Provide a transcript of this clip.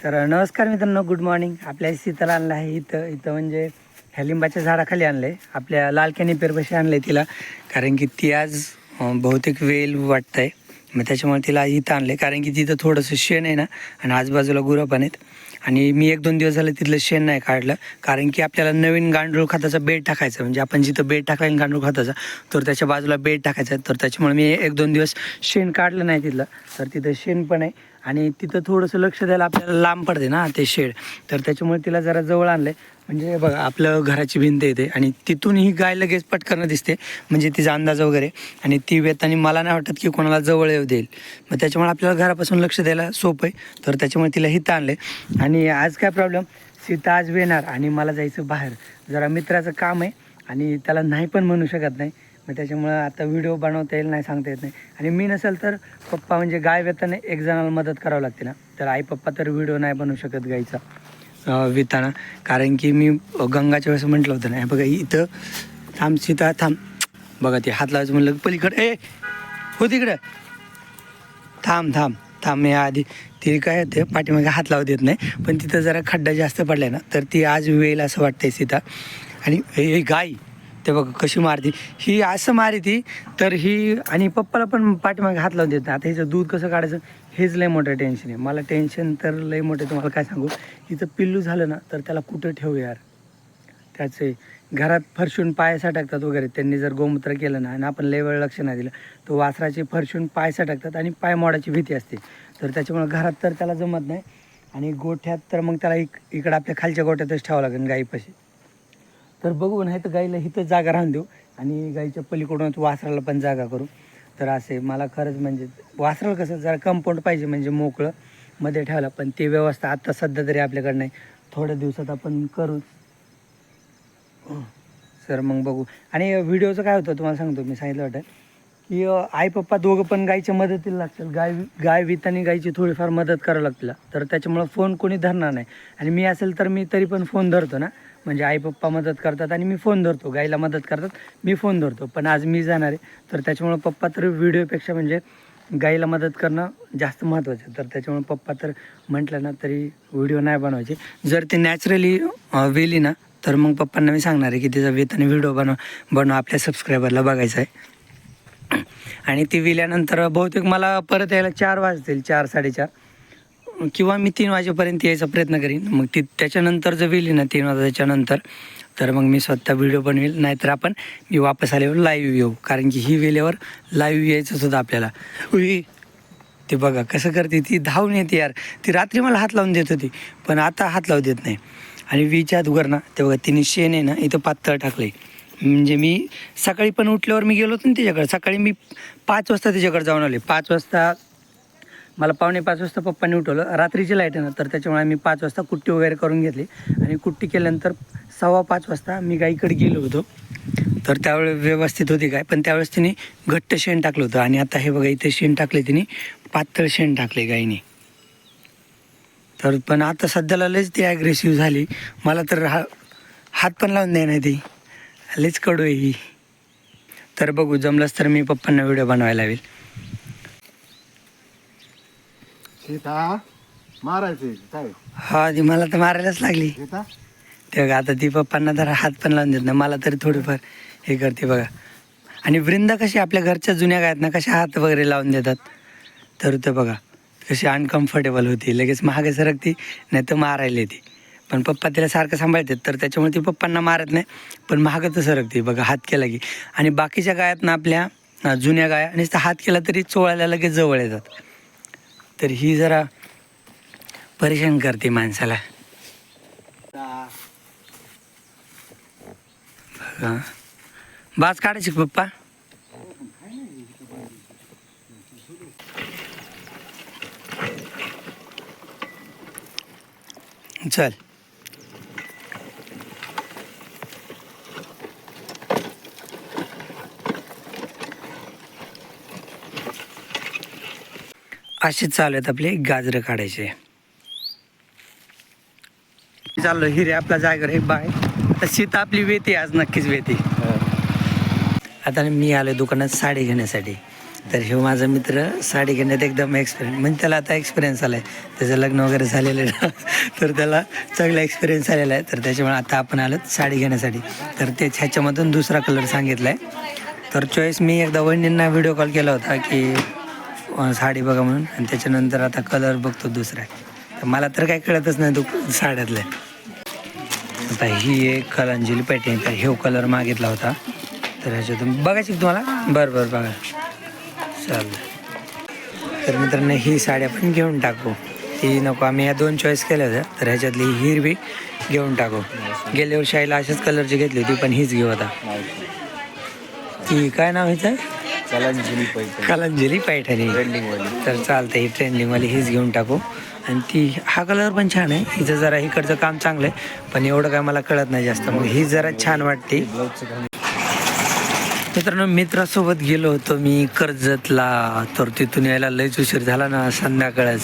तर नमस्कार मित्रांनो, गुड मॉर्निंग. आपल्या शीतला आणलं आहे इथं म्हणजे ह्या लिंबाच्या झाडाखाली आणलं आहे. आपल्या लाल कॅनी पेरपाशी आणलं आहे तिला, कारण की ती आज बहुतेक वेल वाटत आहे. मग त्याच्यामुळे तिला इथं आणलं आहे, कारण की तिथं थोडंसं शेण आहे ना, आणि आजूबाजूला गुरं पण आहेत. आणि मी 1-2 दिवस झाले तिथलं शेण नाही काढलं, कारण की आपल्याला नवीन गांडूळ खताचा बेड टाकायचा. म्हणजे आपण जिथं बेड टाकला गांडूळ खताचा, तर त्याच्या बाजूला बेड टाकायचा. तर त्याच्यामुळे मी 1-2 दिवस शेण काढलं नाही तिथलं. तर तिथं शेण पण आहे आणि तिथं थोडंसं लक्ष द्यायला आपल्याला लांब पडते ना ते शेड. तर त्याच्यामुळे तिला जरा जवळ आणलं आहे. म्हणजे बघा, आपलं घराची भिंत येते आणि तिथून ही गाय लगेच पटकन दिसते, म्हणजे तिचा अंदाज वगैरे. आणि ती वेतानी मला नाही वाटत की कोणाला जवळ येऊ देईल. मग त्याच्यामुळे आपल्याला घरापासून लक्ष द्यायला सोपं आहे. तर त्याच्यामुळे तिला हिथं आणले. आणि आज काय प्रॉब्लेम, सीता आज येणार आणि मला जायचं बाहेर, जरा मित्राचं काम आहे आणि त्याला नाही पण म्हणू शकत नाही. मग त्याच्यामुळं आता व्हिडिओ बनवता येईल नाही, सांगता येत नाही. आणि मी नसेल तर पप्पा, म्हणजे गाय वेताने एक जणाला मदत करावं लागते ना. तर आई पप्पा तर व्हिडिओ नाही बनवू शकत गाईचा विताना, कारण की मी गंगाच्या वेळेस म्हटलं होतं नाही. बघा इथं थांब सीता थांब, बघा ते हात लावायचं म्हणलं पलीकडे हो तिकडं थांब थांब थांब. मी आधी ती काय होते पाठीमागे हात लावू देत नाही, पण तिथं जरा खड्डा जास्त पडला ना, तर ती आज वेल असं वाटतंय सीता. आणि हे गाय ते बघा कशी मारती, ही असं मारती तर ही. आणि पप्पाला पण पाठीमागे हात लावून देत नाही. आता हिचं दूध कसं काढायचं हेच लय मोठं टेन्शन आहे मला. टेन्शन तर लय मोठं, तुम्हाला काय सांगू. हिचं पिल्लू झालं ना तर त्याला कुठं ठेवू यार. त्याचे घरात फरशून पाय टाकतात वगैरे, त्यांनी जर गोमूत्र केलं ना आणि आपण लय वेळ लक्ष नाही दिलं, तर वासराचे फरशून पाय टाकतात आणि पाय मोडायची भीती असते. तर त्याच्यामुळे घरात तर त्याला जमत नाही. आणि गोठ्यात तर मग त्याला इकडं आपल्या खालच्या गोठ्यातच ठेवावं लागेल गाईपाशी. तर बघू, नाही तर गाईला इथं जागा राहून देऊ आणि गाईच्या पलीकडूनच वासराला पण जागा करू. तर असे मला खरंच म्हणजे वासराला कसं जरा कंपाऊंड पाहिजे, म्हणजे मोकळं मध्ये ठेवायला. पण ती व्यवस्था आत्ता सध्या तरी आपल्याकडे नाही, थोड्या दिवसात आपण करू. सर मग बघू. आणि व्हिडिओचं काय होतं तुम्हाला सांगतो, मी सांगितलं वाटतं की आई पप्पा दोघं पण गायच्या मदतीला लागतील. गाय वितानी गायची थोडीफार मदत करावं लागतील. तर त्याच्यामुळं फोन कोणी धरणार नाही. आणि मी असेल तर मी तरी पण फोन धरतो ना, म्हणजे आई पप्पा मदत करतात आणि मी फोन धरतो, गायला मदत करतात मी फोन धरतो. पण आज मी जाणार आहे, तर त्याच्यामुळं पप्पा तर व्हिडिओपेक्षा म्हणजे गाईला मदत करणं जास्त महत्त्वाचं. तर त्याच्यामुळे पप्पा तर म्हटलं ना तरी व्हिडिओ नाही बनवायचे. जर ते नॅचरली वेली ना, तर मग पप्पांना मी सांगणार आहे की त्याचा वेताने व्हिडिओ बनव आपल्या सबस्क्रायबरला बघायचा आहे. आणि ती विल्यानंतर बहुतेक मला परत यायला 4 वाजतील, 4-4:30, किंवा मी 3 वाजेपर्यंत यायचा प्रयत्न करीन. मग ती त्याच्यानंतर जर विली ना 3 वाजायच्या नंतर, तर मग मी स्वतः व्हिडिओ बनवेल. नाहीतर मी वापस आल्यावर लाईव्ह येऊ, कारण की ही वेल्यावर लाईव्ह यायचंच होतं आपल्याला. ते बघा कसं करते ती, धावून येते यार. ती रात्री मला हात लावून देत होती, पण आता हात लावू देत नाही. आणि विच्या अगोदर ना, ते बघा तिने शेण आहे ना इथं पातळ टाकले. म्हणजे मी सकाळी पण उठल्यावर मी गेलो होतो ना तिच्याकडे. सकाळी मी 5 वाजता तिच्याकडे जाऊन आले. 5 वाजता मला 4:45 वाजता पप्पांनी उठवलं. रात्रीची लाईट आहे ना, तर त्याच्यामुळे मी 5 वाजता कुट्टी वगैरे करून घेतली. आणि कुट्टी केल्यानंतर 5:15 वाजता मी गाईकडे गेलो होतो. तर त्यावेळेस व्यवस्थित होती गाय, पण त्यावेळेस तिने घट्ट शेण टाकलं होतं. आणि आता हे बघा इथे शेण टाकले तिने, पातळ शेण टाकले गाईने. तर पण आता सध्याला लयच ती ॲग्रेसिव्ह झाली. मला तर हात पण लावून द्याय नाही ती, लयच कडू आहे ही. तर बघू, जमलंच तर मी पप्पांना व्हिडिओ बनवायला लावेल. सीता मारायचे काय? हा, ती मला तर मारायलाच लागली. सीता ते बघा, आता ती पप्पांना तर हात पण लावून देत नाही, मला तरी थोडीफार हे करते बघा. आणि वृंदा कशी आपल्या घरच्या जुन्या गायत ना, कशा हात वगैरे लावून देतात. तर ते बघा कशी अनकम्फर्टेबल होती, लगेच महागे सरकती, नाही तर मारायला येते. पण पप्पा तिला सारखं सांभाळतात, तर त्याच्यामुळे ती पप्पांना मारत नाही, पण महागच सरकते बघा हात केला की. आणि बाकीच्या गायात ना आपल्या जुन्या गाया नुसतं हात केला तरी चोळायला लगेच जवळ येतात. तर ही जरा परेशान करते माणसाला. बघा, बाज काढायची का पप्पा? चल. असेच चालू आहेत आपले गाजरं काढायचे. चाललो हिरे आपला जागर एक बाय. आता सीता आपली वेती आज नक्कीच वेती. आता मी आलो दुकानात साडी घेण्यासाठी. तर हे माझा मित्र साडी घेण्यात एकदम एक्सपिरियन्स, म्हणजे त्याला आता एक्सपिरियन्स आला आहे, त्याचं लग्न वगैरे झालेलं आहे ना, तर त्याला चांगला एक्सपिरियन्स आलेला आहे. तर त्याच्यामुळे आता आपण आलो साडी घेण्यासाठी. तर तेच ह्याच्यामधून दुसरा कलर सांगितला आहे. तर चॉईस मी एकदा वहिनींना व्हिडिओ कॉल केला होता की साडी बघा म्हणून, आणि त्याच्यानंतर आता कलर बघतो दुसरा आहे. तर मला तर काही कळतच नाही तो साड्यातला आहे. आता ही एक कलांजली पैठणी, तर हे कलर मागितला होता. तर ह्याच्यातून बघायची का तुम्हाला? बरं बघा चालेल. तर मित्रांनो ही साडी आपण घेऊन टाकू, ती नको. आम्ही ह्या 2 चॉईस केल्या होत्या, तर ह्याच्यातली ही हिरवी घेऊन टाकू. गेल्या वर्षी आईला अशाच कलरची घेतली होती, पण हीच घेऊ आता. ती काय नाव ह्याचं? कलांजली पैठणी. तर चालतं, ही ट्रेंडिंगवाली हीच घेऊन टाकू. आणि ती हा कलर पण छान आहे, हिचं जरा इकडचं काम चांगलं आहे, पण एवढं काय मला कळत नाही जास्त, मग ही जरा छान वाटते. मित्रांनो मित्रासोबत गेलो होतो मी कर्जतला, तर तिथून यायला लयच उशीर झाला ना, संध्याकाळच.